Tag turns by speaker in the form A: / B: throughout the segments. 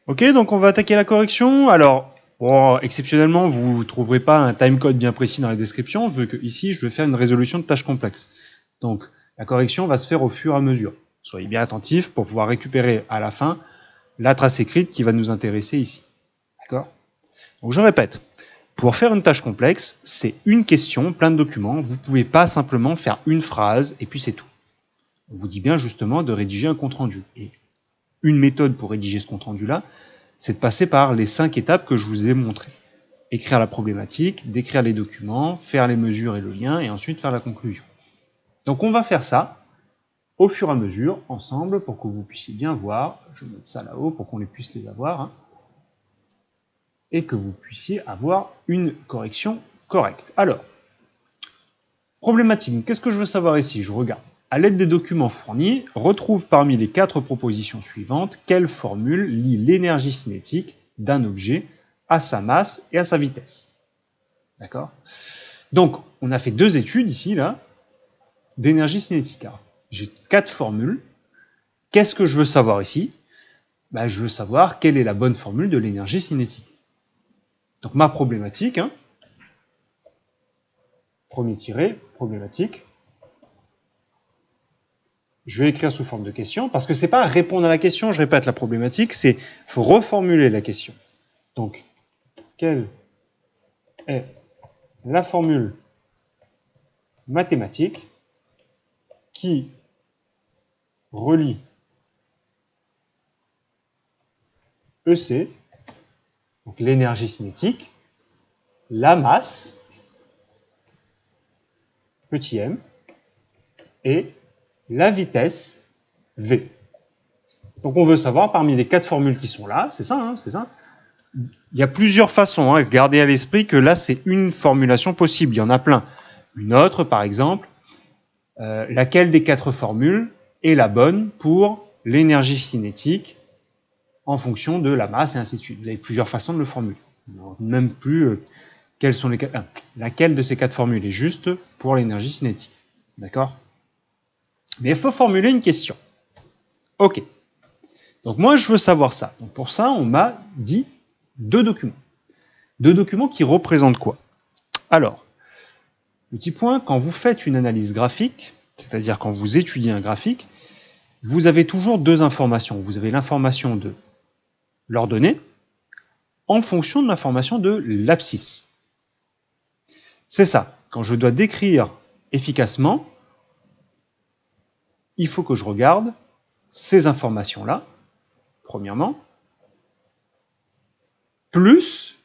A: Ok, donc on va attaquer la correction. Alors, bon, exceptionnellement, vous ne trouverez pas un timecode bien précis dans la description, vu que ici, je vais faire une résolution de tâches complexes. Donc, la correction va se faire au fur et à mesure. Soyez bien attentifs pour pouvoir récupérer à la fin la trace écrite qui va nous intéresser ici. D'accord? Donc, je répète. Pour faire une tâche complexe, c'est une question, plein de documents. Vous ne pouvez pas simplement faire une phrase et puis c'est tout. On vous dit bien justement de rédiger un compte-rendu. Et une méthode pour rédiger ce compte-rendu-là, c'est de passer par les 5 étapes que je vous ai montrées. Écrire la problématique, décrire les documents, faire les mesures et le lien, et ensuite faire la conclusion. Donc on va faire ça au fur et à mesure, ensemble, pour que vous puissiez bien voir. Je vais mettre ça là-haut pour qu'on puisse les avoir, hein, et que vous puissiez avoir une correction correcte. Alors, problématique, qu'est-ce que je veux savoir ici? Je regarde. À l'aide des documents fournis, retrouve parmi les 4 propositions suivantes quelle formule lie l'énergie cinétique d'un objet à sa masse et à sa vitesse. D'accord? Donc, on a fait 2 études ici, là, d'énergie cinétique. J'ai 4 formules. Qu'est-ce que je veux savoir ici? Je veux savoir quelle est la bonne formule de l'énergie cinétique. Donc, ma problématique, hein, premier tiré, problématique, je vais écrire sous forme de question, parce que c'est pas répondre à la question, je répète la problématique, c'est faut reformuler la question. Donc, quelle est la formule mathématique qui relie EC, donc l'énergie cinétique, la masse, petit m, et la vitesse v. Donc on veut savoir parmi les 4 formules qui sont là, c'est ça, hein, c'est ça. Il y a plusieurs façons, hein, gardez à l'esprit que là c'est une formulation possible, il y en a plein. Une autre par exemple, laquelle des 4 formules est la bonne pour l'énergie cinétique en fonction de la masse et ainsi de suite. Vous avez plusieurs façons de le formuler. Même plus quelles sont les 4, laquelle de ces 4 formules est juste pour l'énergie cinétique. D'accord? Mais il faut formuler une question. Ok. Donc moi, je veux savoir ça. Donc pour ça, on m'a dit 2 documents. 2 documents qui représentent quoi? Alors, petit point, quand vous faites une analyse graphique, c'est-à-dire quand vous étudiez un graphique, vous avez toujours 2 informations. Vous avez l'information de l'ordonnée en fonction de l'information de l'abscisse. C'est ça. Quand je dois décrire efficacement, il faut que je regarde ces informations-là, premièrement, plus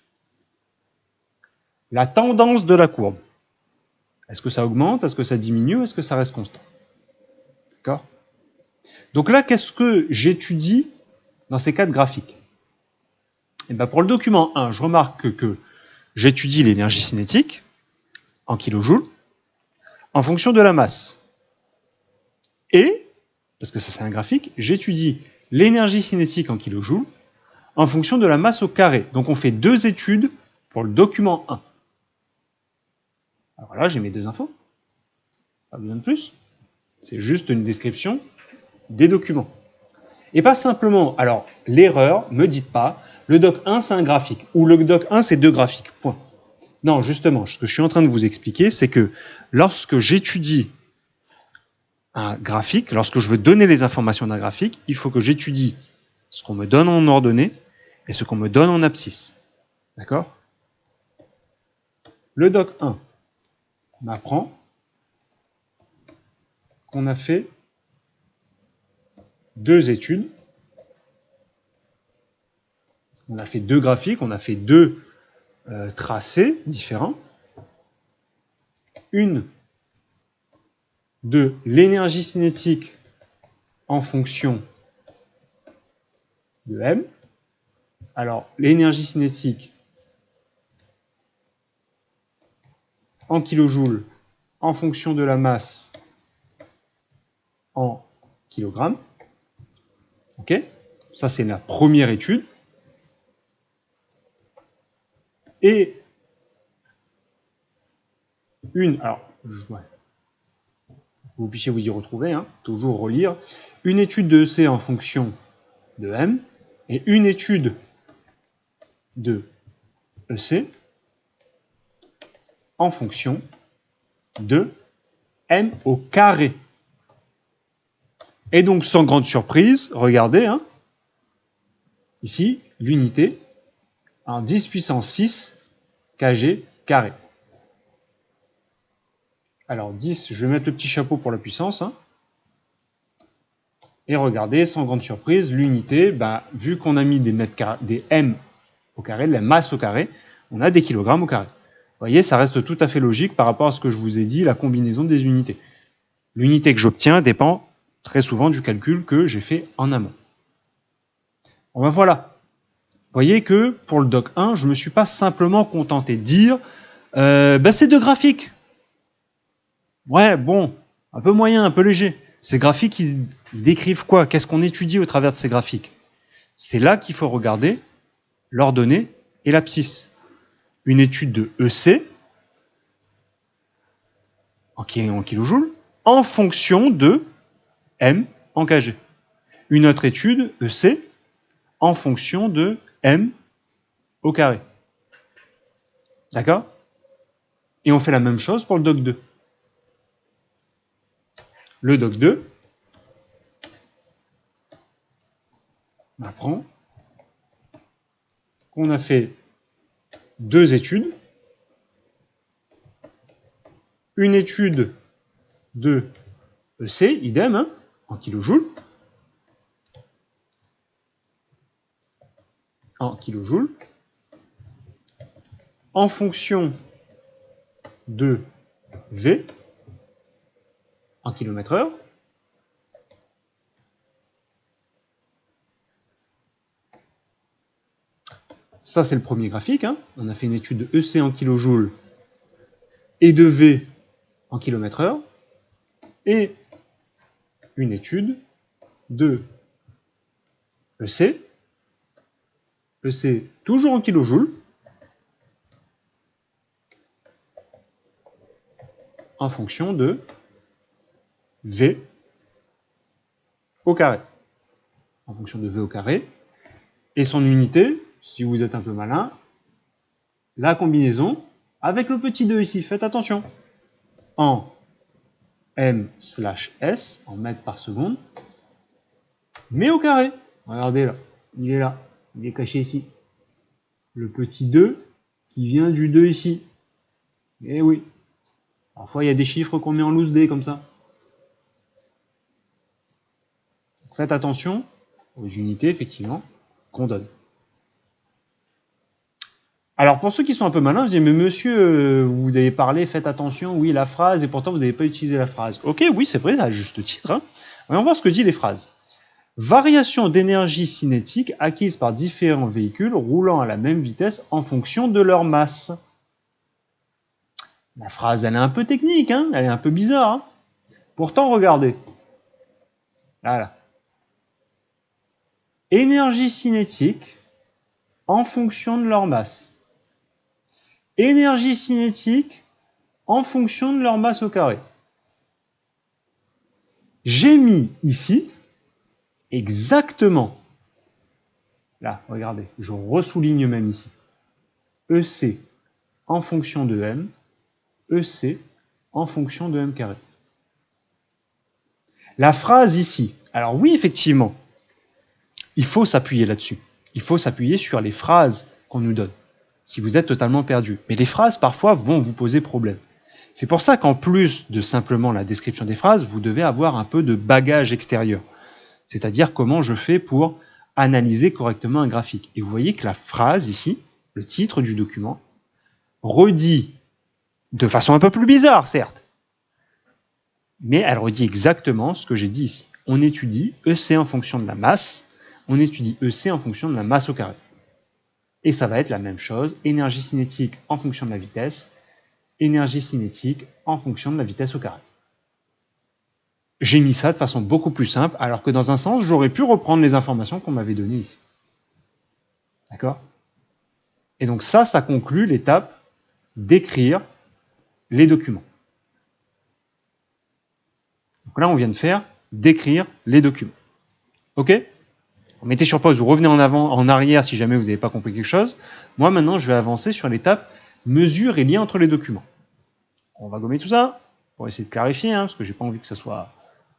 A: la tendance de la courbe. Est-ce que ça augmente? Est-ce que ça diminue? Est-ce que ça reste constant? D'accord? Donc là, qu'est-ce que j'étudie dans ces 4 graphiques? Et bien pour le document 1, je remarque que j'étudie l'énergie cinétique en kilojoules en fonction de la masse. Et, parce que ça c'est un graphique, j'étudie l'énergie cinétique en kilojoules en fonction de la masse au carré. Donc on fait 2 études pour le document 1. Alors là, j'ai mes 2 infos. Pas besoin de plus. C'est juste une description des documents. Et pas simplement, alors l'erreur, me dites pas, le doc 1 c'est un graphique, ou le doc 1 c'est 2 graphiques, point. Non, justement, ce que je suis en train de vous expliquer, c'est que lorsque j'étudie un graphique, lorsque je veux donner les informations d'un graphique, il faut que j'étudie ce qu'on me donne en ordonnée et ce qu'on me donne en abscisse. D'accord? Le doc 1 m'apprend qu'on a fait 2 études, on a fait 2 graphiques, on a fait 2 tracés différents. Une de l'énergie cinétique en fonction de M. Alors, l'énergie cinétique en kilojoules en fonction de la masse en kilogrammes. Ok? Ça, c'est la première étude. Et une, alors, vous puissiez vous y retrouver, hein, toujours relire, une étude de EC en fonction de M et une étude de EC en fonction de M au carré. Et donc, sans grande surprise, regardez, hein, ici, l'unité en 10 puissance 6 kg carré. Alors 10, je vais mettre le petit chapeau pour la puissance. Hein. Et regardez, sans grande surprise, l'unité, bah, vu qu'on a mis des M au carré, de la masse au carré, on a des kilogrammes au carré. Vous voyez, ça reste tout à fait logique par rapport à ce que je vous ai dit, la combinaison des unités. L'unité que j'obtiens dépend très souvent du calcul que j'ai fait en amont. Bon ben voilà. Vous voyez que pour le doc 1, je ne me suis pas simplement contenté de dire c'est deux graphiques. Ouais, bon, un peu moyen, un peu léger. Ces graphiques, ils décrivent quoi? Qu'est-ce qu'on étudie au travers de ces graphiques? C'est là qu'il faut regarder l'ordonnée et l'abscisse. Une étude de EC en kilojoules en fonction de M en kg. Une autre étude EC en fonction de M au carré. D'accord? Et on fait la même chose pour le doc 2. Le doc 2, on apprend qu'on a fait deux études. Une étude de EC, idem, hein, en kilojoules. En kilojoules. En fonction de V en km/h. Ça, c'est le premier graphique. Hein. On a fait une étude de EC en kilojoules et de V en km/h. Et une étude de EC. EC toujours en kilojoules. En fonction de V au carré. En fonction de V au carré. Et son unité, si vous êtes un peu malin, la combinaison avec le petit 2 ici. Faites attention. En M/S, en mètres par seconde, mais au carré. Regardez là, il est là, il est caché ici. Le petit 2 qui vient du 2 ici. Eh oui. Parfois, il y a des chiffres qu'on met en loose D comme ça. Faites attention aux unités, effectivement, qu'on donne. Alors, pour ceux qui sont un peu malins, vous dites, mais monsieur, vous avez parlé, faites attention, oui, la phrase, et pourtant, vous n'avez pas utilisé la phrase. Ok, oui, c'est vrai, à juste titre. Hein. On va voir ce que disent les phrases. Variation d'énergie cinétique acquise par différents véhicules roulant à la même vitesse en fonction de leur masse. La phrase, elle est un peu technique, hein, elle est un peu bizarre. Hein. Pourtant, regardez. Là. Énergie cinétique en fonction de leur masse. Énergie cinétique en fonction de leur masse au carré. J'ai mis ici exactement, là, regardez, je ressouligne même ici, EC en fonction de M, EC en fonction de M carré. La phrase ici, alors oui, effectivement, il faut s'appuyer là-dessus. Il faut s'appuyer sur les phrases qu'on nous donne, si vous êtes totalement perdu. Mais les phrases, parfois, vont vous poser problème. C'est pour ça qu'en plus de simplement la description des phrases, vous devez avoir un peu de bagage extérieur. C'est-à-dire comment je fais pour analyser correctement un graphique. Et vous voyez que la phrase ici, le titre du document, redit de façon un peu plus bizarre, certes, mais elle redit exactement ce que j'ai dit ici. On étudie EC en fonction de la masse, on étudie EC en fonction de la masse au carré. Et ça va être la même chose, énergie cinétique en fonction de la vitesse, énergie cinétique en fonction de la vitesse au carré. J'ai mis ça de façon beaucoup plus simple, alors que dans un sens, j'aurais pu reprendre les informations qu'on m'avait données ici. D'accord? Et donc ça conclut l'étape d'écrire les documents. Donc là, on vient de faire d'écrire les documents. OK? Vous mettez sur pause, vous revenez en avant, en arrière si jamais vous n'avez pas compris quelque chose. Moi, maintenant, je vais avancer sur l'étape mesure et lien entre les documents. On va gommer tout ça pour essayer de clarifier, hein, parce que j'ai pas envie que ça soit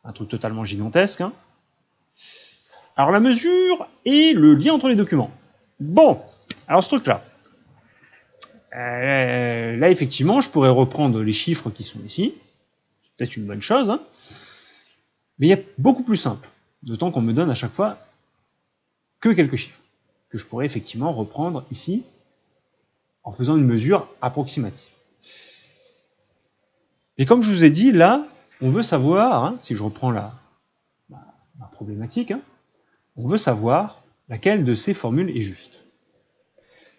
A: un truc totalement gigantesque. Hein. Alors, la mesure et le lien entre les documents. Bon, alors ce truc-là. Là, effectivement, je pourrais reprendre les chiffres qui sont ici. C'est peut-être une bonne chose. Hein. Mais il y a beaucoup plus simple. D'autant qu'on me donne à chaque fois que quelques chiffres. Que je pourrais effectivement reprendre ici en faisant une mesure approximative. Et comme je vous ai dit, là, on veut savoir, hein, si je reprends ma problématique, hein, on veut savoir laquelle de ces formules est juste.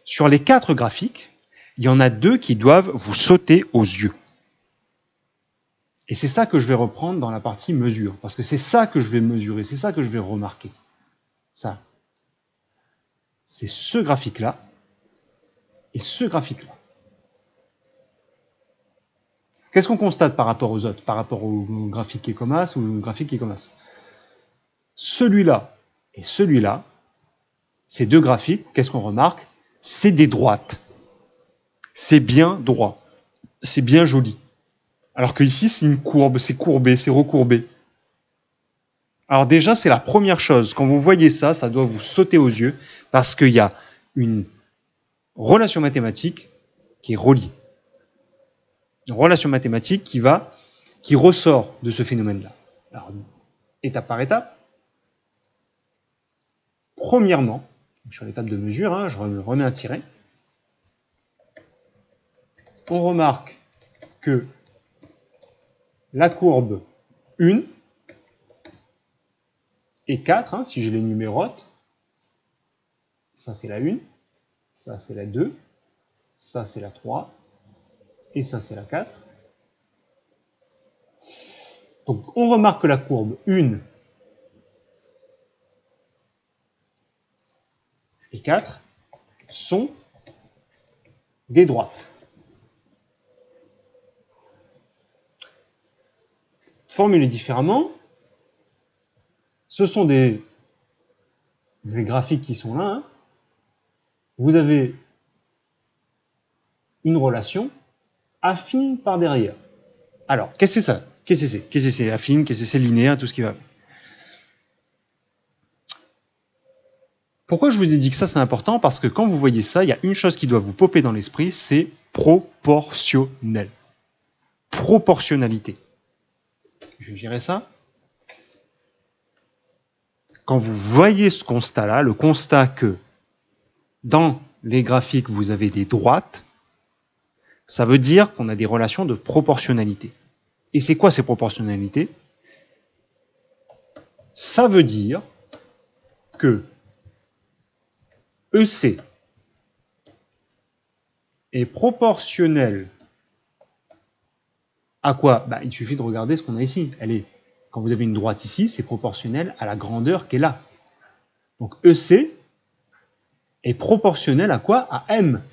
A: Sur les 4 graphiques, il y en a 2 qui doivent vous sauter aux yeux. Et c'est ça que je vais reprendre dans la partie mesure, parce que c'est ça que je vais mesurer, c'est ça que je vais remarquer. Ça. C'est ce graphique-là et ce graphique-là. Qu'est-ce qu'on constate par rapport aux autres, par rapport au graphique qui est comme as ou au graphique qui est comme as? Celui-là et celui-là, ces 2 graphiques, qu'est-ce qu'on remarque? C'est des droites. C'est bien droit. C'est bien joli. Alors que ici, c'est une courbe, c'est courbé, c'est recourbé. Alors déjà, c'est la première chose. Quand vous voyez ça, ça doit vous sauter aux yeux parce qu'il y a une relation mathématique qui est reliée. Une relation mathématique qui ressort de ce phénomène-là. Alors, étape par étape. Premièrement, sur l'étape de mesure, hein, je remets un tiret. On remarque que la courbe 1 et 4, hein, si je les numérote, ça c'est la 1, ça c'est la 2, ça c'est la 3, et ça c'est la 4. Donc on remarque que la courbe 1 et 4 sont des droites. Formulé différemment, ce sont des graphiques qui sont là. Hein. Vous avez une relation affine par derrière. Alors, qu'est-ce que c'est ça? Qu'est-ce que c'est? Qu'est-ce que c'est affine? Qu'est-ce que c'est linéaire? Tout ce qui va. Pourquoi je vous ai dit que ça c'est important? Parce que quand vous voyez ça, il y a une chose qui doit vous popper dans l'esprit, c'est proportionnel. Proportionnalité. Je vais gérer ça. Quand vous voyez ce constat-là, le constat que dans les graphiques vous avez des droites, ça veut dire qu'on a des relations de proportionnalité. Et c'est quoi ces proportionnalités? Ça veut dire que EC est proportionnel à quoi? Il suffit de regarder ce qu'on a ici. Quand vous avez une droite ici, c'est proportionnel à la grandeur qui est là. Donc EC est proportionnel à quoi? À M.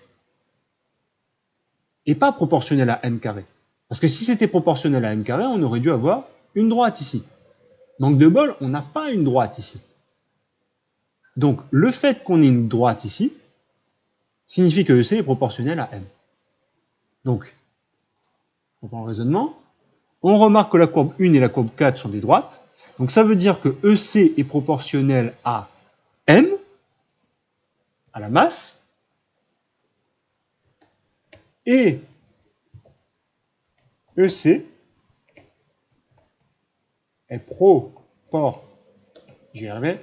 A: Et pas proportionnel à M carré. Parce que si c'était proportionnel à M carré, on aurait dû avoir une droite ici. Manque de bol, on n'a pas une droite ici. Donc le fait qu'on ait une droite ici, signifie que EC est proportionnel à M. Donc, on prend le raisonnement, on remarque que la courbe 1 et la courbe 4 sont des droites, donc ça veut dire que EC est proportionnel à M, à la masse, et EC est proportionnel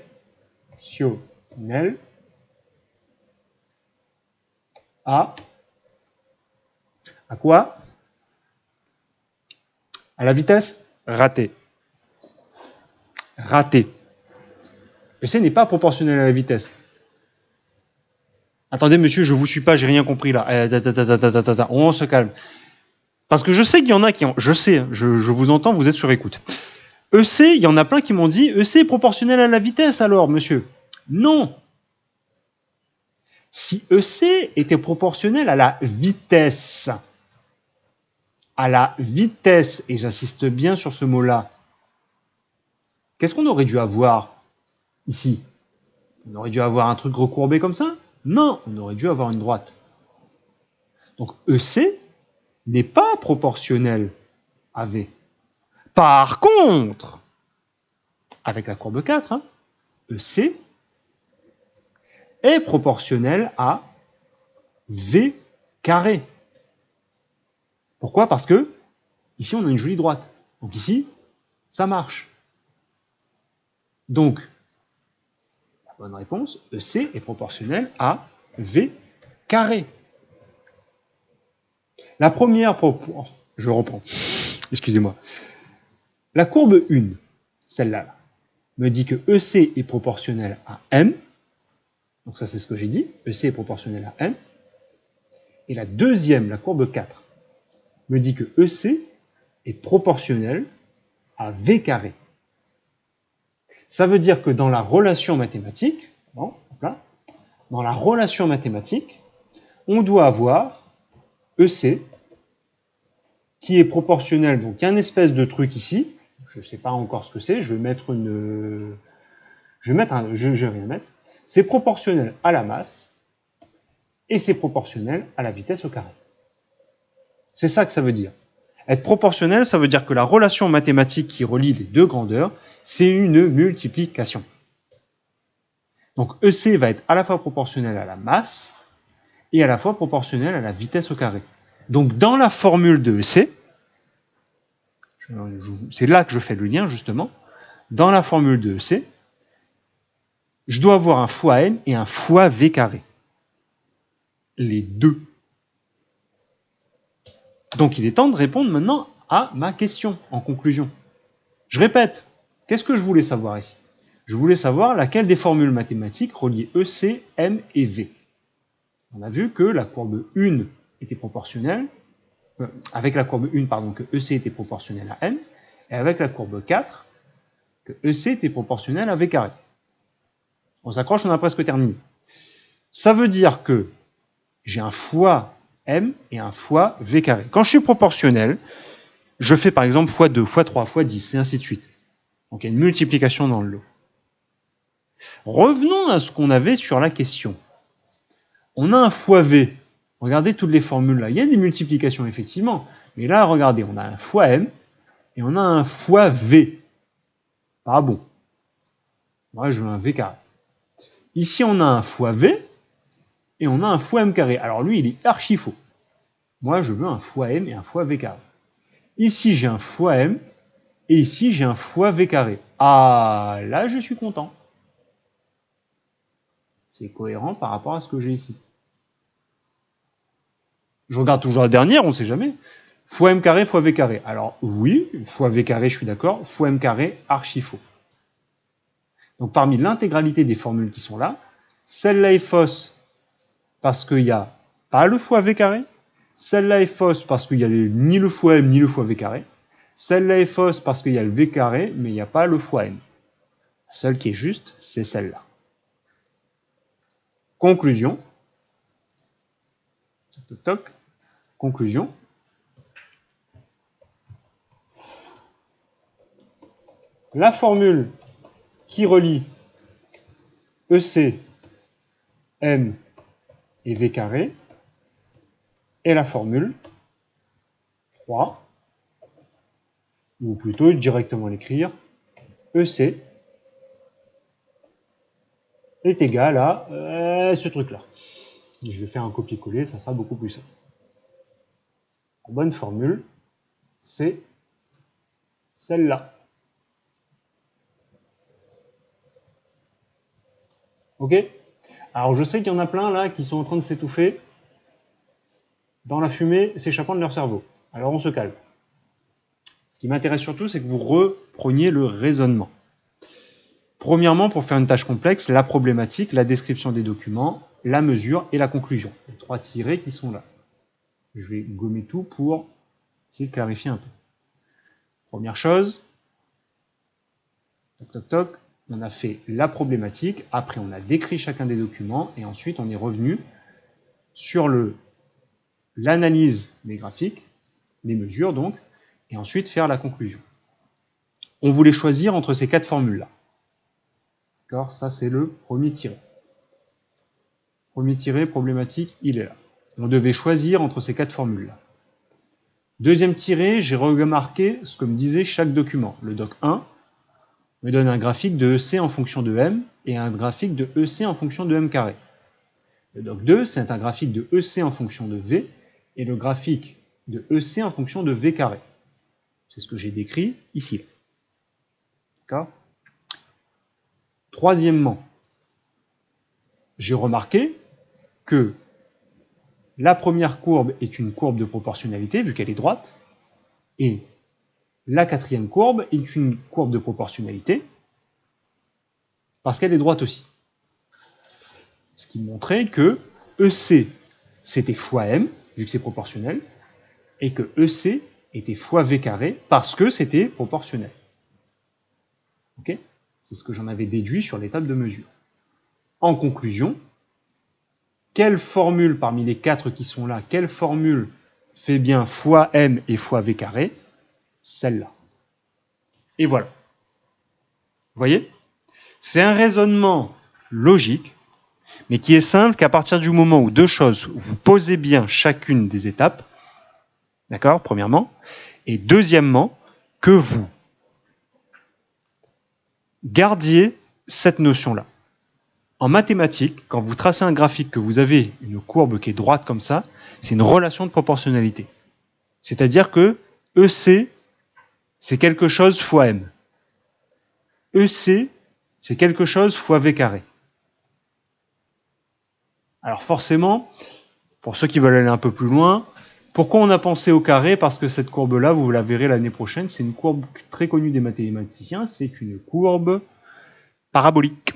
A: à quoi? À la vitesse? Raté. Raté. EC n'est pas proportionnel à la vitesse. Attendez, monsieur, je vous suis pas, j'ai rien compris là. On se calme. Parce que je sais qu'il y en a qui ont... Je sais, je vous entends, vous êtes sur écoute. EC, il y en a plein qui m'ont dit EC est proportionnel à la vitesse alors, monsieur. Non. Si EC était proportionnel à la vitesse, et j'insiste bien sur ce mot-là, qu'est-ce qu'on aurait dû avoir ici? On aurait dû avoir un truc recourbé comme ça? Non, on aurait dû avoir une droite. Donc EC n'est pas proportionnel à V. Par contre, avec la courbe 4, hein, EC est proportionnel à V carré. Pourquoi? Parce que ici, on a une jolie droite. Donc ici, ça marche. Donc, la bonne réponse, EC est proportionnel à V carré. La première proportion, je reprends, excusez-moi. La courbe 1, celle-là, me dit que EC est proportionnel à M. Donc ça, c'est ce que j'ai dit. EC est proportionnel à M. Et la deuxième, la courbe 4, me dit que EC est proportionnel à V carré. Ça veut dire que dans la relation mathématique, bon, là, dans la relation mathématique, on doit avoir EC qui est proportionnel, donc il y a une espèce de truc ici, je ne sais pas encore ce que c'est, je vais mettre une... Je vais rien mettre. C'est proportionnel à la masse et c'est proportionnel à la vitesse au carré. C'est ça que ça veut dire. Être proportionnel, ça veut dire que la relation mathématique qui relie les deux grandeurs, c'est une multiplication. Donc EC va être à la fois proportionnel à la masse et à la fois proportionnel à la vitesse au carré. Donc dans la formule de EC, c'est là que je fais le lien justement, dans la formule de EC, je dois avoir un fois n et un fois v carré. Les deux. Donc il est temps de répondre maintenant à ma question en conclusion. Je répète, qu'est-ce que je voulais savoir ici? Je voulais savoir laquelle des formules mathématiques reliait EC, M et V. On a vu que la courbe 1 était proportionnelle, avec la courbe 1, pardon, que EC était proportionnel à M, et avec la courbe 4, que EC était proportionnel à V carré. On s'accroche, on a presque terminé. Ça veut dire que j'ai un fois M et un fois V carré. Quand je suis proportionnel, je fais par exemple fois 2, fois 3, fois 10, et ainsi de suite. Donc il y a une multiplication dans le lot. Revenons à ce qu'on avait sur la question. On a un fois V. Regardez toutes les formules là. Il y a des multiplications effectivement. Mais là, regardez, on a un fois M et on a un fois V. Ah bon. Moi, je veux un V carré. Ici, on a un fois V et on a un fois M carré. Alors lui, il est archi faux. Moi, je veux un fois M et un fois V carré. Ici, j'ai un fois M et ici, j'ai un fois V carré. Ah, là, je suis content. C'est cohérent par rapport à ce que j'ai ici. Je regarde toujours la dernière, on ne sait jamais. Fois M carré, fois V carré. Alors oui, fois V carré, je suis d'accord. Fois M carré, archi faux. Donc parmi l'intégralité des formules qui sont là, celle-là est fausse parce qu'il n'y a pas le fois V carré. Celle-là est fausse parce qu'il n'y a ni le fois M ni le fois V carré. Celle-là est fausse parce qu'il y a le V carré, mais il n'y a pas le fois M. La seule qui est juste, c'est celle-là. Conclusion. Toc, toc. Conclusion. La formule qui relie EC, M et V carré est la formule 3, ou plutôt directement l'écrire, EC est égal à ce truc-là. Je vais faire un copier-coller, ça sera beaucoup plus simple. La bonne formule, c'est celle-là. Ok? Alors je sais qu'il y en a plein là qui sont en train de s'étouffer dans la fumée s'échappant de leur cerveau. Alors on se calme. Ce qui m'intéresse surtout, c'est que vous repreniez le raisonnement. Premièrement, pour faire une tâche complexe, la problématique, la description des documents, la mesure et la conclusion. Les 3 tirés qui sont là. Je vais gommer tout pour essayer de clarifier un peu. Première chose, toc toc toc, on a fait la problématique, après on a décrit chacun des documents, et ensuite on est revenu sur l'analyse des graphiques, les mesures donc, et ensuite faire la conclusion. On voulait choisir entre ces 4 formules-là. D'accord? Ça, c'est le premier tiré. Premier tiré problématique, il est là. On devait choisir entre ces 4 formules-là. Deuxième tiré, j'ai remarqué ce que me disait chaque document. Le doc 1 me donne un graphique de EC en fonction de M et un graphique de EC en fonction de M carré. Le doc 2, c'est un graphique de EC en fonction de V et le graphique de EC en fonction de V carré. C'est ce que j'ai décrit ici. D'accord? Troisièmement, j'ai remarqué que la première courbe est une courbe de proportionnalité, vu qu'elle est droite, et la quatrième courbe est une courbe de proportionnalité, parce qu'elle est droite aussi. Ce qui montrait que EC, c'était fois M, vu que c'est proportionnel, et que EC était fois V carré, parce que c'était proportionnel. Ok? C'est ce que j'en avais déduit sur les tables de mesure. En conclusion, quelle formule parmi les 4 qui sont là, quelle formule fait bien fois M et fois V carré? Celle-là. Et voilà. Vous voyez? C'est un raisonnement logique, mais qui est simple qu'à partir du moment où deux choses, vous posez bien chacune des étapes, d'accord, premièrement, et deuxièmement, que vous gardiez cette notion-là. En mathématiques, quand vous tracez un graphique, que vous avez une courbe qui est droite comme ça, c'est une relation de proportionnalité. C'est-à-dire que EC, c'est quelque chose fois M. EC, c'est quelque chose fois V carré. Alors forcément, pour ceux qui veulent aller un peu plus loin, pourquoi on a pensé au carré? Parce que cette courbe-là, vous la verrez l'année prochaine, c'est une courbe très connue des mathématiciens, c'est une courbe parabolique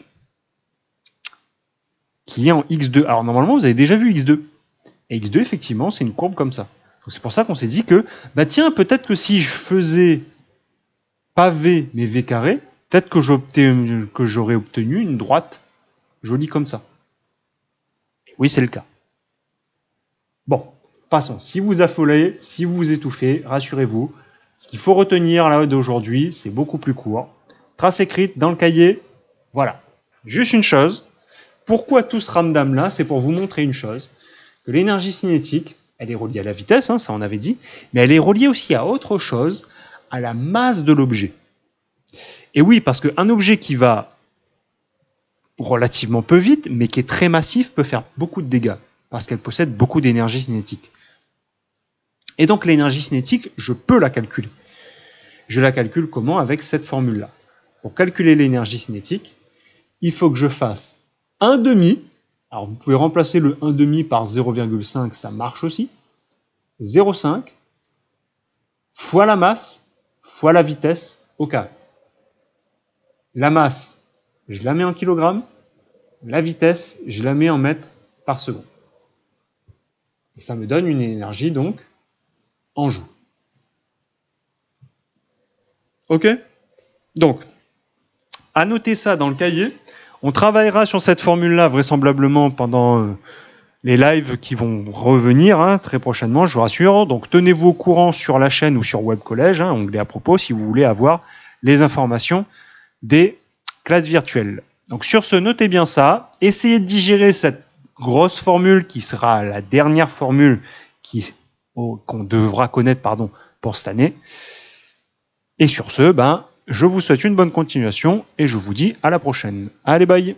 A: qui est en x2. Alors normalement, vous avez déjà vu x2. Et x2, effectivement, c'est une courbe comme ça. C'est pour ça qu'on s'est dit que, bah tiens, peut-être que si je faisais pas V, mais V carré, peut-être que j'aurais obtenu une droite jolie comme ça. Oui, c'est le cas. Bon, passons. Si vous affolez, si vous vous étouffez, rassurez-vous. Ce qu'il faut retenir là d'aujourd'hui, c'est beaucoup plus court. Trace écrite dans le cahier. Voilà. Juste une chose. Pourquoi tout ce ramdam là? C'est pour vous montrer une chose. Que l'énergie cinétique, elle est reliée à la vitesse, hein, ça on avait dit, mais elle est reliée aussi à autre chose, à la masse de l'objet. Et oui, parce qu'un objet qui va relativement peu vite, mais qui est très massif, peut faire beaucoup de dégâts, parce qu'elle possède beaucoup d'énergie cinétique. Et donc l'énergie cinétique, je peux la calculer. Je la calcule comment? Avec cette formule-là. Pour calculer l'énergie cinétique, il faut que je fasse 1/2. Alors vous pouvez remplacer le 1/2 par 0,5, ça marche aussi. 0,5 fois la masse fois la vitesse au carré. La masse, je la mets en kilogrammes. La vitesse, je la mets en mètres par seconde. Et ça me donne une énergie, donc, en joules. Ok? Donc, à noter ça dans le cahier. On travaillera sur cette formule-là vraisemblablement pendant les lives qui vont revenir hein, très prochainement, je vous rassure. Donc, tenez-vous au courant sur la chaîne ou sur Web Collège, hein, onglet à propos, si vous voulez avoir les informations des classes virtuelles. Donc, sur ce, notez bien ça. Essayez de digérer cette grosse formule qui sera la dernière formule qu'on devra connaître pour cette année. Et sur ce, je vous souhaite une bonne continuation et je vous dis à la prochaine. Allez, bye!